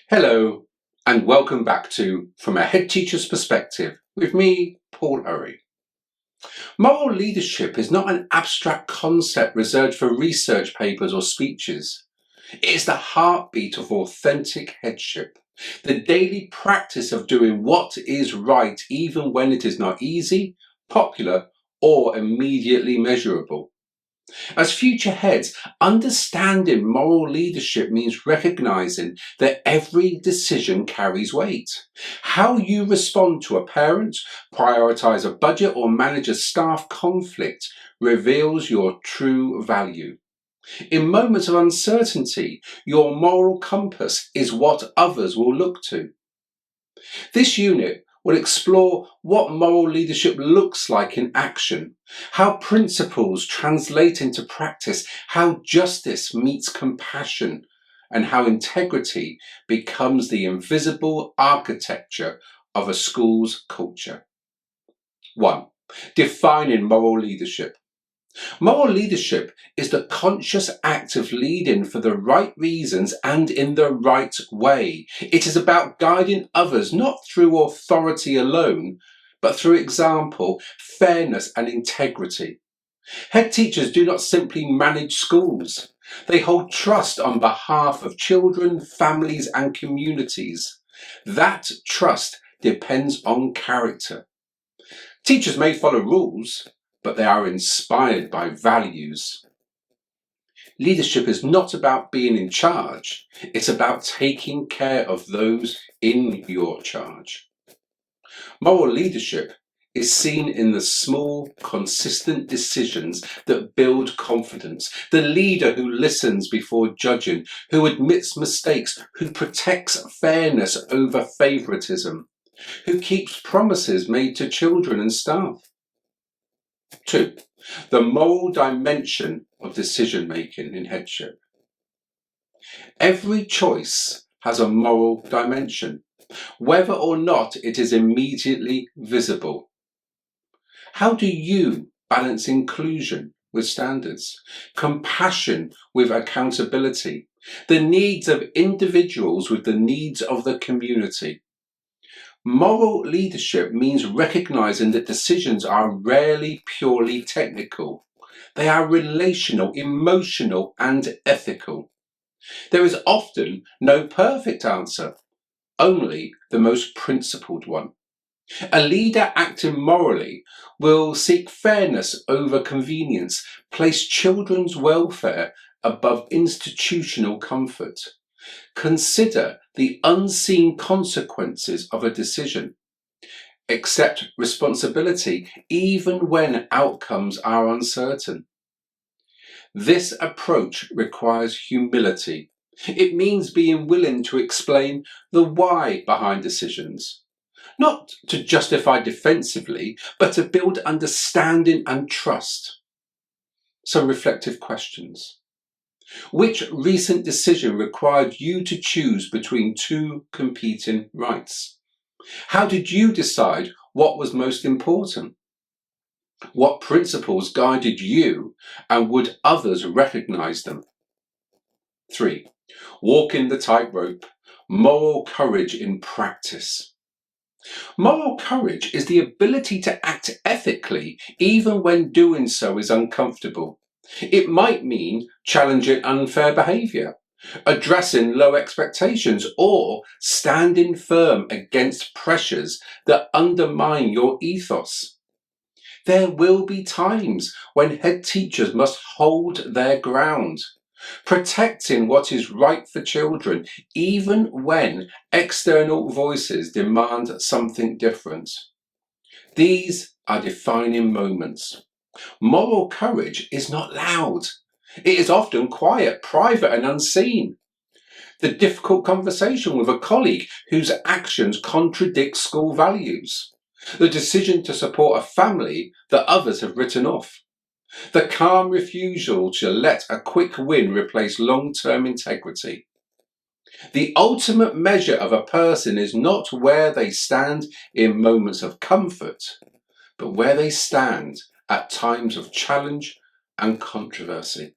Hello, and welcome back to From a Head Teacher's Perspective with me, Paul Urry. Moral leadership is not an abstract concept reserved for research papers or speeches. It is the heartbeat of authentic headship, the daily practice of doing what is right even when it is not easy, popular, or immediately measurable. As future heads, understanding moral leadership means recognizing that every decision carries weight. How you respond to a parent, prioritize a budget, or manage a staff conflict reveals your true value. In moments of uncertainty, your moral compass is what others will look to. This unit will explore what moral leadership looks like in action, how principles translate into practice, how justice meets compassion, and how integrity becomes the invisible architecture of a school's culture. 1. Defining moral leadership. Moral leadership is the conscious act of leading for the right reasons and in the right way. It is about guiding others not through authority alone, but through example, fairness, and integrity. Head teachers do not simply manage schools. They hold trust on behalf of children, families, and communities. That trust depends on character. Teachers may follow rules, but they are inspired by values. Leadership is not about being in charge, it's about taking care of those in your charge. Moral leadership is seen in the small, consistent decisions that build confidence. The leader who listens before judging, who admits mistakes, who protects fairness over favoritism, who keeps promises made to children and staff. 2. The moral dimension of decision making in headship. Every choice has a moral dimension, whether or not it is immediately visible. How do you balance inclusion with standards, compassion with accountability, the needs of individuals with the needs of the community? Moral leadership means recognizing that decisions are rarely purely technical. They are relational, emotional, and ethical. There is often no perfect answer, only the most principled one. A leader acting morally will seek fairness over convenience, place children's welfare above institutional comfort. Consider the unseen consequences of a decision. Accept responsibility even when outcomes are uncertain. This approach requires humility. It means being willing to explain the why behind decisions, not to justify defensively, but to build understanding and trust. Some reflective questions. Which recent decision required you to choose between two competing rights? How did you decide what was most important? What principles guided you, and would others recognize them? 3. Walking the tightrope. Moral courage in practice. Moral courage is the ability to act ethically even when doing so is uncomfortable. It might mean challenging unfair behaviour, addressing low expectations, or standing firm against pressures that undermine your ethos. There will be times when head teachers must hold their ground, protecting what is right for children, even when external voices demand something different. These are defining moments. Moral courage is not loud. It is often quiet, private, and unseen. The difficult conversation with a colleague whose actions contradict school values. The decision to support a family that others have written off. The calm refusal to let a quick win replace long-term integrity. The ultimate measure of a person is not where they stand in moments of comfort, but where they stand at times of challenge and controversy.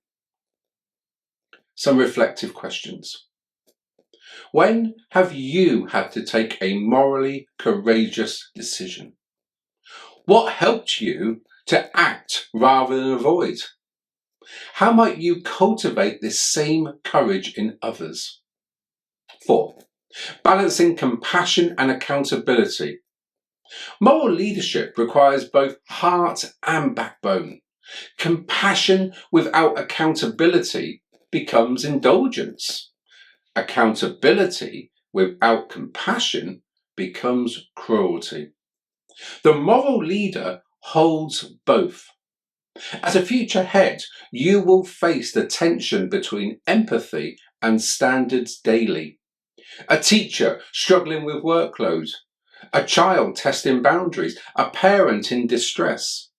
Some reflective questions. When have you had to take a morally courageous decision? What helped you to act rather than avoid? How might you cultivate this same courage in others? 4. Balancing compassion and accountability. Moral leadership requires both heart and backbone. Compassion without accountability becomes indulgence. Accountability without compassion becomes cruelty. The moral leader holds both. As a future head, you will face the tension between empathy and standards daily. A teacher struggling with workload, a child testing boundaries, a parent in distress.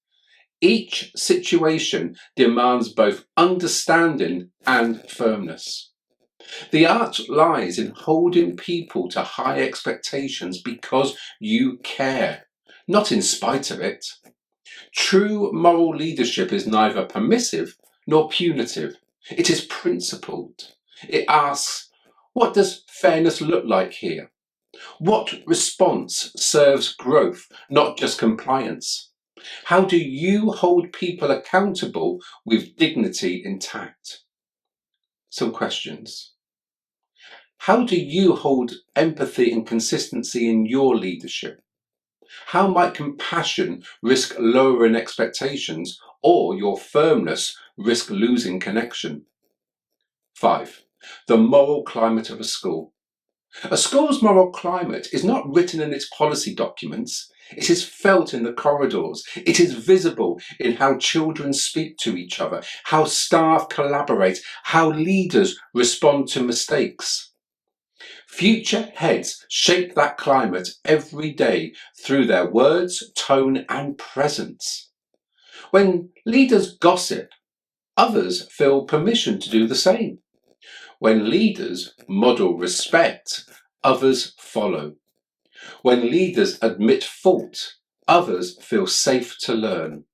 Each situation demands both understanding and firmness. The art lies in holding people to high expectations because you care, not in spite of it. True moral leadership is neither permissive nor punitive. It is principled. It asks, what does fairness look like here? What response serves growth, not just compliance? How do you hold people accountable with dignity intact? Some questions. How do you hold empathy and consistency in your leadership? How might compassion risk lowering expectations, or your firmness risk losing connection? 5. The moral climate of a school. A school's moral climate is not written in its policy documents. It is felt in the corridors. It is visible in how children speak to each other, how staff collaborate, how leaders respond to mistakes. Future heads shape that climate every day through their words, tone, and presence. When leaders gossip, others feel permission to do the same. When leaders model respect, others follow. When leaders admit fault, others feel safe to learn.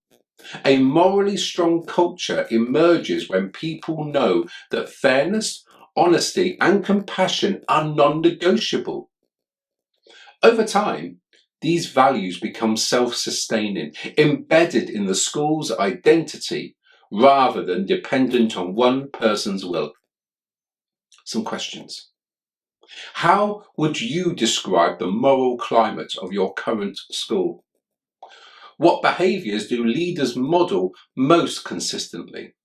A morally strong culture emerges when people know that fairness, honesty, and compassion are non-negotiable. Over time, these values become self-sustaining, embedded in the school's identity rather than dependent on one person's will. Some questions. How would you describe the moral climate of your current school? What behaviours do leaders model most consistently?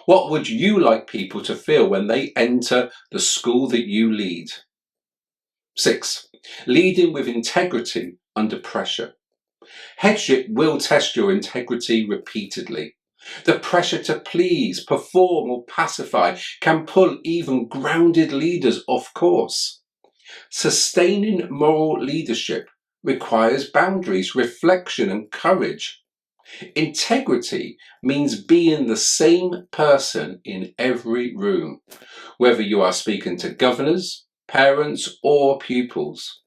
What would you like people to feel when they enter the school that you lead? 6. Leading with integrity under pressure. Headship will test your integrity repeatedly. The pressure to please, perform, or pacify can pull even grounded leaders off course. Sustaining moral leadership requires boundaries, reflection, and courage. Integrity means being the same person in every room, whether you are speaking to governors, parents, or pupils.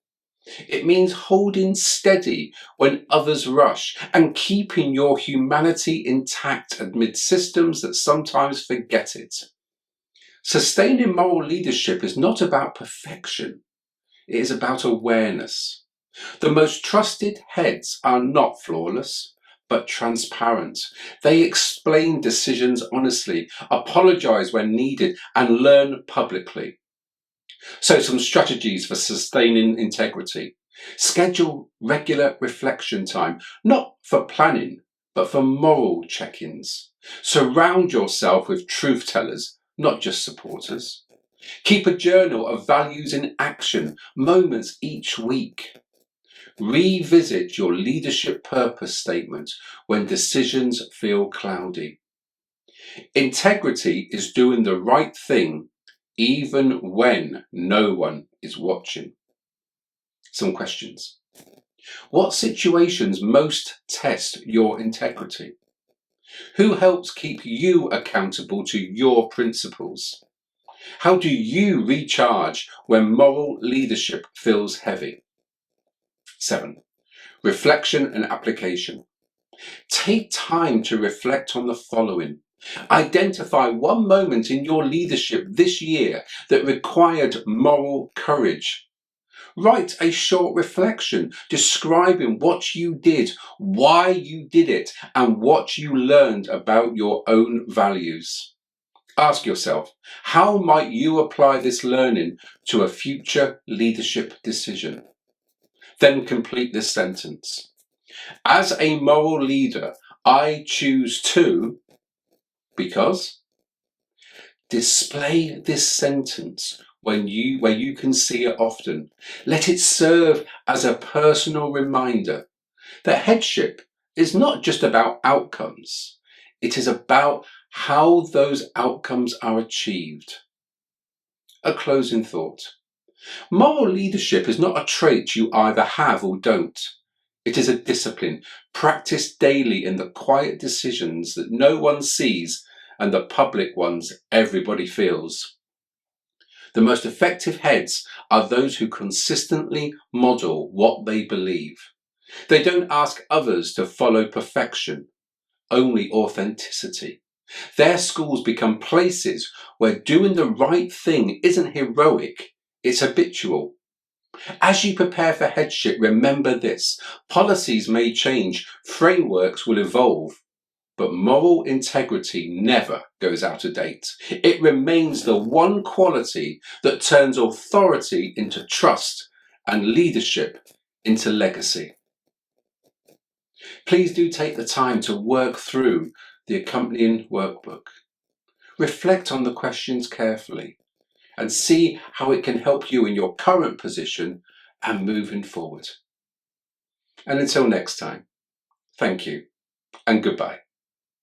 It means holding steady when others rush and keeping your humanity intact amid systems that sometimes forget it. Sustaining moral leadership is not about perfection. It is about awareness. The most trusted heads are not flawless, but transparent. They explain decisions honestly, apologize when needed, and learn publicly. So, some strategies for sustaining integrity. Schedule regular reflection time, not for planning, but for moral check-ins. Surround yourself with truth tellers, not just supporters. Keep a journal of values in action, moments each week. Revisit your leadership purpose statement when decisions feel cloudy. Integrity is doing the right thing even when no one is watching. Some questions. What situations most test your integrity? Who helps keep you accountable to your principles? How do you recharge when moral leadership feels heavy? 7. Reflection and application. Take time to reflect on the following. Identify one moment in your leadership this year that required moral courage. Write a short reflection describing what you did, why you did it, and what you learned about your own values. Ask yourself, how might you apply this learning to a future leadership decision? Then complete this sentence. As a moral leader, I choose to, because. Display this sentence where you can see it often. Let it serve as a personal reminder that headship is not just about outcomes. It is about how those outcomes are achieved. A closing thought. Moral leadership is not a trait you either have or don't. It is a discipline practiced daily in the quiet decisions that no one sees and the public ones everybody feels. The most effective heads are those who consistently model what they believe. They don't ask others to follow perfection, only authenticity. Their schools become places where doing the right thing isn't heroic, it's habitual. As you prepare for headship, remember this: policies may change, frameworks will evolve, but moral integrity never goes out of date. It remains the one quality that turns authority into trust and leadership into legacy. Please do take the time to work through the accompanying workbook. Reflect on the questions carefully and see how it can help you in your current position and moving forward. And until next time, thank you and goodbye.